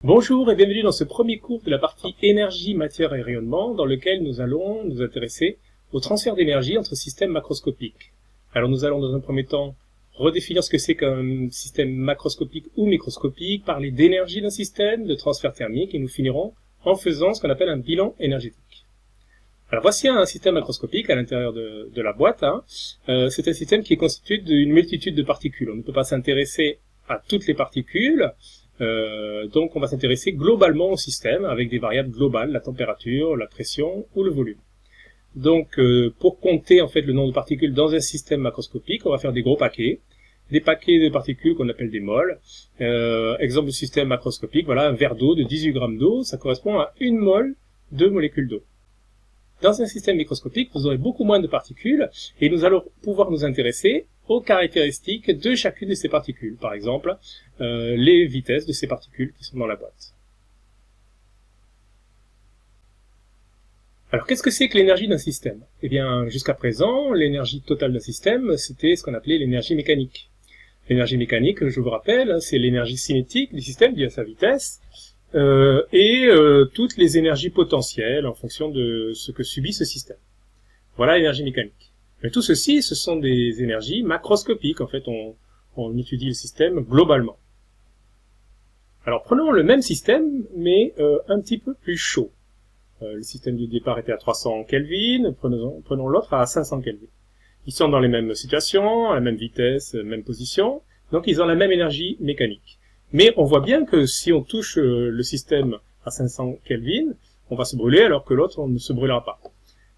Bonjour et bienvenue dans ce premier cours de la partie énergie, matière et rayonnement dans lequel nous allons nous intéresser au transfert d'énergie entre systèmes macroscopiques. Alors nous allons dans un premier temps redéfinir ce que c'est qu'un système macroscopique ou microscopique, parler d'énergie d'un système, de transfert thermique et nous finirons en faisant ce qu'on appelle un bilan énergétique. Alors voici un système macroscopique à l'intérieur de la boîte. C'est un système qui est constitué d'une multitude de particules. On ne peut pas s'intéresser à toutes les particules. Donc on va s'intéresser globalement au système avec des variables globales, la température, la pression ou le volume. Donc pour compter en fait le nombre de particules dans un système macroscopique, on va faire des gros paquets, des paquets de particules qu'on appelle des moles. Exemple de système macroscopique, voilà un verre d'eau de 18 grammes d'eau, ça correspond à une mole de molécules d'eau. Dans un système microscopique, vous aurez beaucoup moins de particules et nous allons pouvoir nous intéresser aux caractéristiques de chacune de ces particules. Par exemple, les vitesses de ces particules qui sont dans la boîte. Alors, qu'est-ce que c'est que l'énergie d'un système? Eh bien, jusqu'à présent, l'énergie totale d'un système, c'était ce qu'on appelait l'énergie mécanique. L'énergie mécanique, je vous rappelle, c'est l'énergie cinétique du système due à sa vitesse, et toutes les énergies potentielles en fonction de ce que subit ce système. Voilà l'énergie mécanique. Mais tout ceci, ce sont des énergies macroscopiques. En fait, on étudie le système globalement. Alors, prenons le même système, mais un petit peu plus chaud. Le système du départ était à 300 Kelvin, prenons l'autre à 500 Kelvin. Ils sont dans les mêmes situations, à la même vitesse, même position, donc ils ont la même énergie mécanique. Mais on voit bien que si on touche le système à 500 Kelvin, on va se brûler alors que l'autre, on ne se brûlera pas.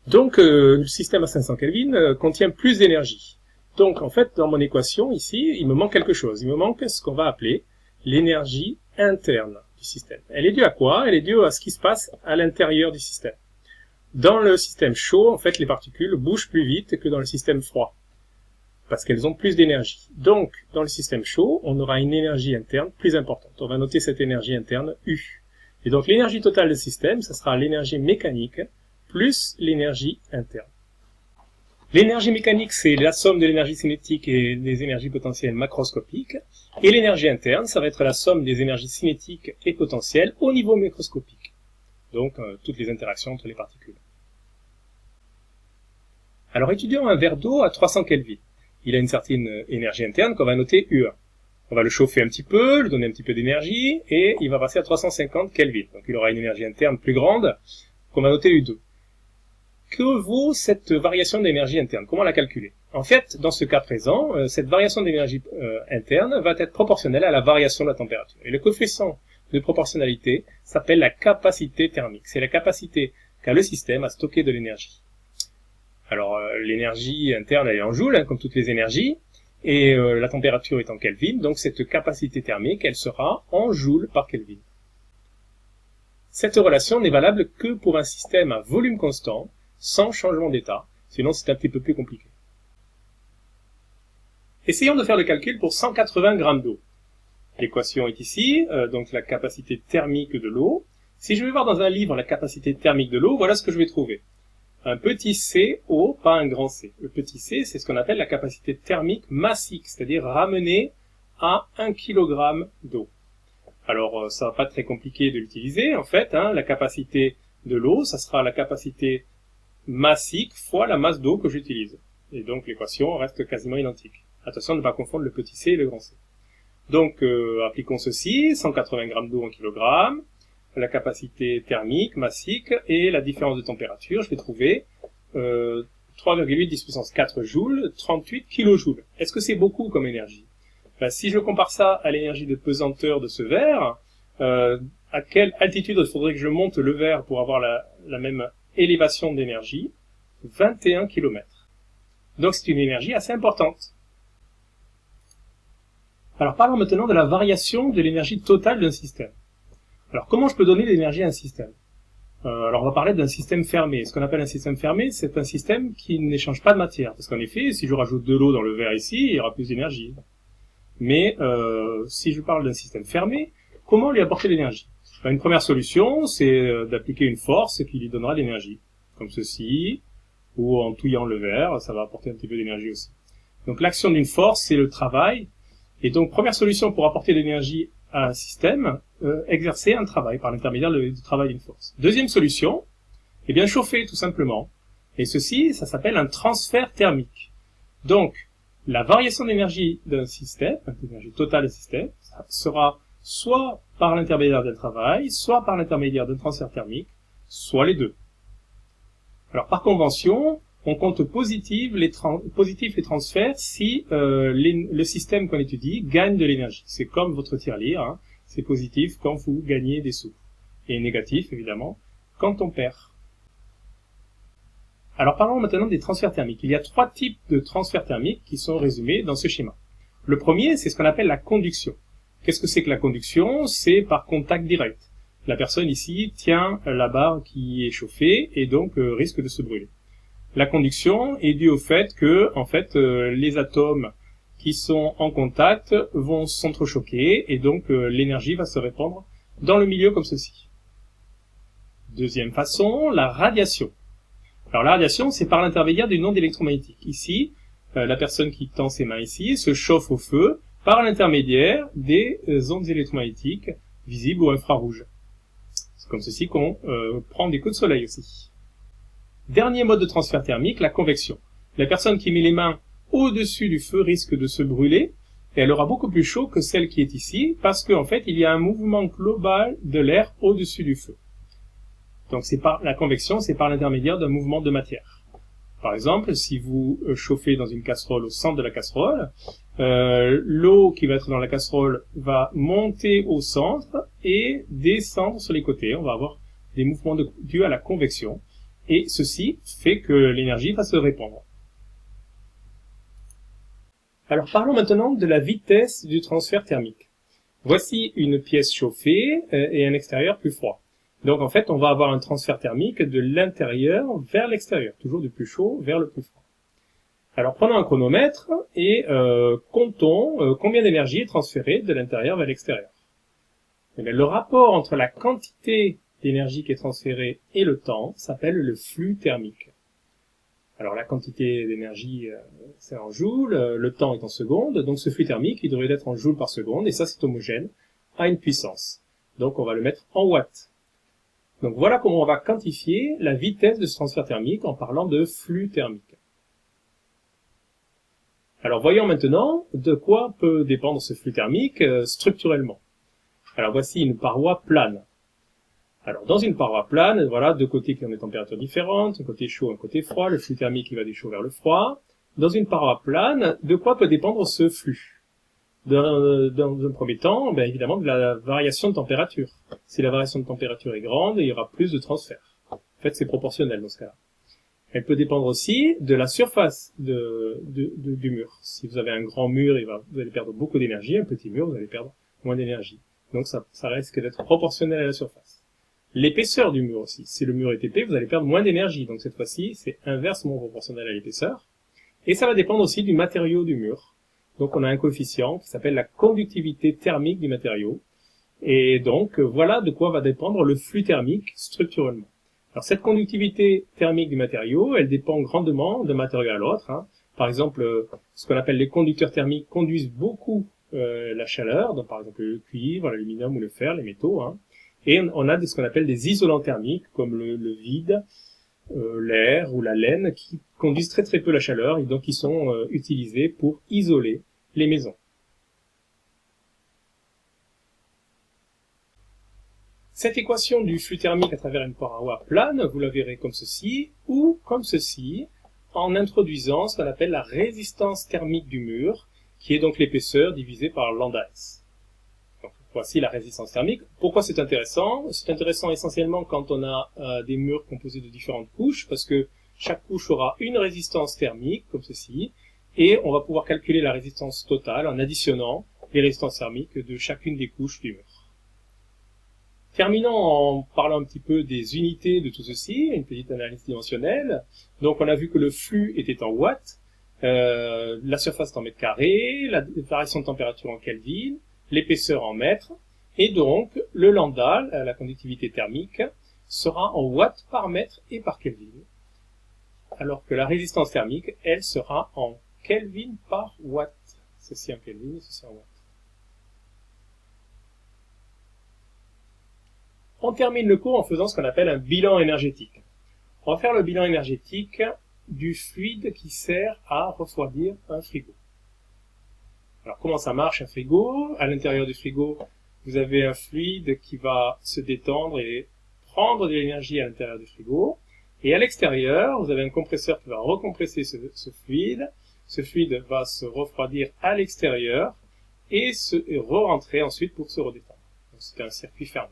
Donc le système à 500 Kelvin contient plus d'énergie. Donc en fait, dans mon équation ici, il me manque quelque chose. Il me manque ce qu'on va appeler l'énergie interne du système. Elle est due à quoi? Elle est due à ce qui se passe à l'intérieur du système. Dans le système chaud, en fait, les particules bougent plus vite que dans le système froid, parce qu'elles ont plus d'énergie. Donc, dans le système chaud, on aura une énergie interne plus importante. On va noter cette énergie interne U. Et donc, l'énergie totale du système, ça sera l'énergie mécanique plus l'énergie interne. L'énergie mécanique, c'est la somme de l'énergie cinétique et des énergies potentielles macroscopiques. Et l'énergie interne, ça va être la somme des énergies cinétiques et potentielles au niveau microscopique. Donc, toutes les interactions entre les particules. Alors, étudions un verre d'eau à 300 Kelvin. Il a une certaine énergie interne qu'on va noter U1. On va le chauffer un petit peu, lui donner un petit peu d'énergie, et il va passer à 350 Kelvin. Donc, il aura une énergie interne plus grande qu'on va noter U2. Que vaut cette variation d'énergie interne? Comment la calculer? En fait, dans ce cas présent, cette variation d'énergie interne va être proportionnelle à la variation de la température. Et le coefficient de proportionnalité s'appelle la capacité thermique. C'est la capacité qu'a le système à stocker de l'énergie. Alors, l'énergie interne, elle est en joules, comme toutes les énergies, et la température est en Kelvin, donc cette capacité thermique, elle sera en joules par Kelvin. Cette relation n'est valable que pour un système à volume constant, sans changement d'état, sinon c'est un petit peu plus compliqué. Essayons de faire le calcul pour 180 grammes d'eau. L'équation est ici, donc la capacité thermique de l'eau. Si je vais voir dans un livre la capacité thermique de l'eau, voilà ce que je vais trouver. Un petit c eau, pas un grand C. Le petit c, c'est ce qu'on appelle la capacité thermique massique, c'est-à-dire ramenée à 1 kg d'eau. Alors, ça va pas être très compliqué de l'utiliser, en fait. La capacité de l'eau, ça sera la capacité massique fois la masse d'eau que j'utilise. Et donc, l'équation reste quasiment identique. Attention de ne pas confondre le petit c et le grand C. Donc, appliquons ceci, 180 grammes d'eau en kilogramme, la capacité thermique, massique, et la différence de température, je vais trouver 3,8 10 puissance 4 joules, 38 kilojoules. Est-ce que c'est beaucoup comme énergie? Si je compare ça à l'énergie de pesanteur de ce verre, à quelle altitude il faudrait que je monte le verre pour avoir la même élévation d'énergie? 21 km. Donc c'est une énergie assez importante. Alors parlons maintenant de la variation de l'énergie totale d'un système. Alors comment je peux donner l'énergie à un système? Alors on va parler d'un système fermé. Ce qu'on appelle un système fermé, c'est un système qui n'échange pas de matière. Parce qu'en effet, si je rajoute de l'eau dans le verre ici, il y aura plus d'énergie. Mais si je parle d'un système fermé, comment lui apporter l'énergie? Une première solution, c'est d'appliquer une force qui lui donnera de l'énergie. Comme ceci, ou en touillant le verre, ça va apporter un petit peu d'énergie aussi. Donc l'action d'une force, c'est le travail. Et donc première solution pour apporter de l'énergie à un système exercer un travail par l'intermédiaire du travail d'une force. Deuxième solution, eh bien chauffer tout simplement. Et ceci, ça s'appelle un transfert thermique. Donc, la variation d'énergie d'un système, l'énergie totale d'un système, sera soit par l'intermédiaire d'un travail, soit par l'intermédiaire d'un transfert thermique, soit les deux. Alors par convention, on compte positifs les transferts si le système qu'on étudie gagne de l'énergie. C'est comme votre tirelire, hein. C'est positif quand vous gagnez des sous. Et négatif, évidemment, quand on perd. Alors parlons maintenant des transferts thermiques. Il y a 3 types de transferts thermiques qui sont résumés dans ce schéma. Le premier, c'est ce qu'on appelle la conduction. Qu'est-ce que c'est que la conduction? C'est par contact direct. La personne ici tient la barre qui est chauffée et donc risque de se brûler. La conduction est due au fait que, en fait, les atomes qui sont en contact vont s'entrechoquer et donc l'énergie va se répandre dans le milieu comme ceci. Deuxième façon, la radiation. Alors la radiation, c'est par l'intermédiaire d'une onde électromagnétique. Ici, la personne qui tend ses mains ici se chauffe au feu par l'intermédiaire des ondes électromagnétiques visibles ou infrarouges. C'est comme ceci qu'on prend des coups de soleil aussi. Dernier mode de transfert thermique, la convection. La personne qui met les mains au-dessus du feu risque de se brûler et elle aura beaucoup plus chaud que celle qui est ici parce qu'en fait, il y a un mouvement global de l'air au-dessus du feu. Donc la convection, c'est par l'intermédiaire d'un mouvement de matière. Par exemple, si vous chauffez dans une casserole au centre de la casserole, l'eau qui va être dans la casserole va monter au centre et descendre sur les côtés. On va avoir des mouvements dus à la convection. Et ceci fait que l'énergie va se répandre. Alors parlons maintenant de la vitesse du transfert thermique. Voici une pièce chauffée et un extérieur plus froid. Donc en fait, on va avoir un transfert thermique de l'intérieur vers l'extérieur, toujours du plus chaud vers le plus froid. Alors prenons un chronomètre et comptons combien d'énergie est transférée de l'intérieur vers l'extérieur. Le rapport entre la quantité d'énergie qui est transférée et le temps s'appelle le flux thermique. Alors la quantité d'énergie, c'est en joules, le temps est en secondes, donc ce flux thermique, il devrait être en joules par seconde, et ça c'est homogène à une puissance. Donc on va le mettre en watts. Donc voilà comment on va quantifier la vitesse de ce transfert thermique en parlant de flux thermique. Alors voyons maintenant de quoi peut dépendre ce flux thermique structurellement. Alors voici une paroi plane. Alors dans une paroi plane, voilà deux côtés qui ont des températures différentes, un côté chaud, un côté froid, le flux thermique qui va du chaud vers le froid. Dans une paroi plane, de quoi peut dépendre ce flux? Dans un premier temps, bien évidemment de la variation de température. Si la variation de température est grande, il y aura plus de transfert. En fait, c'est proportionnel dans ce cas-là. Elle peut dépendre aussi de la surface du mur. Si vous avez un grand mur, vous allez perdre beaucoup d'énergie. Un petit mur, vous allez perdre moins d'énergie. Donc ça risque d'être proportionnel à la surface. L'épaisseur du mur aussi. Si le mur est épais, vous allez perdre moins d'énergie. Donc cette fois-ci, c'est inversement proportionnel à l'épaisseur. Et ça va dépendre aussi du matériau du mur. Donc on a un coefficient qui s'appelle la conductivité thermique du matériau. Et donc voilà de quoi va dépendre le flux thermique structurellement. Alors cette conductivité thermique du matériau, elle dépend grandement d'un matériau à l'autre. Par exemple, ce qu'on appelle les conducteurs thermiques conduisent beaucoup la chaleur, donc par exemple le cuivre, l'aluminium ou le fer, les métaux. Et on a ce qu'on appelle des isolants thermiques, comme le vide, l'air ou la laine, qui conduisent très très peu la chaleur et donc qui sont utilisés pour isoler les maisons. Cette équation du flux thermique à travers une paroi plane, vous la verrez comme ceci, ou comme ceci, en introduisant ce qu'on appelle la résistance thermique du mur, qui est donc l'épaisseur divisée par lambda s. Donc, voici la résistance thermique. Pourquoi c'est intéressant? C'est intéressant essentiellement quand on a des murs composés de différentes couches, parce que chaque couche aura une résistance thermique, comme ceci, et on va pouvoir calculer la résistance totale en additionnant les résistances thermiques de chacune des couches du mur. Terminons en parlant un petit peu des unités de tout ceci, une petite analyse dimensionnelle. Donc on a vu que le flux était en watts, la surface est en mètres carrés, la variation de température en Kelvin, l'épaisseur en mètres, et donc le lambda, la conductivité thermique, sera en watts par mètre et par Kelvin, alors que la résistance thermique, elle, sera en Kelvin par watt. Ceci en Kelvin, ceci en watt. On termine le cours en faisant ce qu'on appelle un bilan énergétique. On va faire le bilan énergétique du fluide qui sert à refroidir un frigo. Alors comment ça marche un frigo? À l'intérieur du frigo, vous avez un fluide qui va se détendre et prendre de l'énergie à l'intérieur du frigo. Et à l'extérieur, vous avez un compresseur qui va recompresser ce fluide. Ce fluide va se refroidir à l'extérieur et re-rentrer ensuite pour se redétendre. C'est un circuit fermé.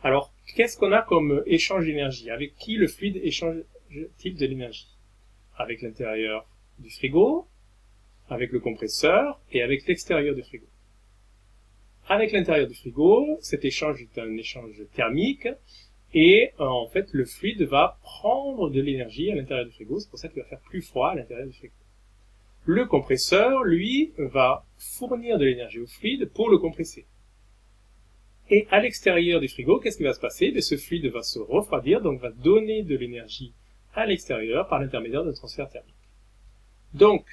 Alors, qu'est-ce qu'on a comme échange d'énergie? Avec qui le fluide échange-t-il de l'énergie? Avec l'intérieur du frigo, avec le compresseur et avec l'extérieur du frigo. Avec l'intérieur du frigo, cet échange est un échange thermique et en fait le fluide va prendre de l'énergie à l'intérieur du frigo, c'est pour ça qu'il va faire plus froid à l'intérieur du frigo. Le compresseur, lui, va fournir de l'énergie au fluide pour le compresser. Et à l'extérieur du frigo, qu'est-ce qui va se passer? Ce fluide va se refroidir, donc va donner de l'énergie à l'extérieur par l'intermédiaire d'un transfert thermique. Donc,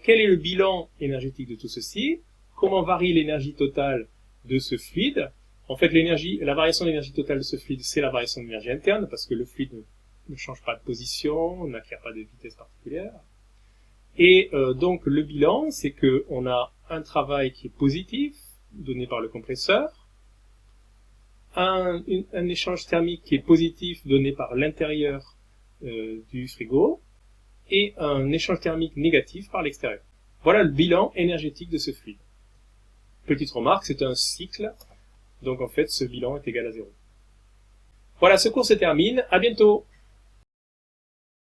quel est le bilan énergétique de tout ceci? Comment varie l'énergie totale de ce fluide? En fait, la variation d'énergie totale de ce fluide, c'est la variation d'énergie interne, parce que le fluide ne change pas de position, n'acquiert pas de vitesse particulière. Et donc, le bilan, c'est qu'on a un travail qui est positif, donné par le compresseur, un échange thermique qui est positif, donné par l'intérieur du frigo, et un échange thermique négatif par l'extérieur. Voilà le bilan énergétique de ce fluide. Petite remarque, c'est un cycle, donc en fait ce bilan est égal à 0. Voilà, ce cours se termine, à bientôt!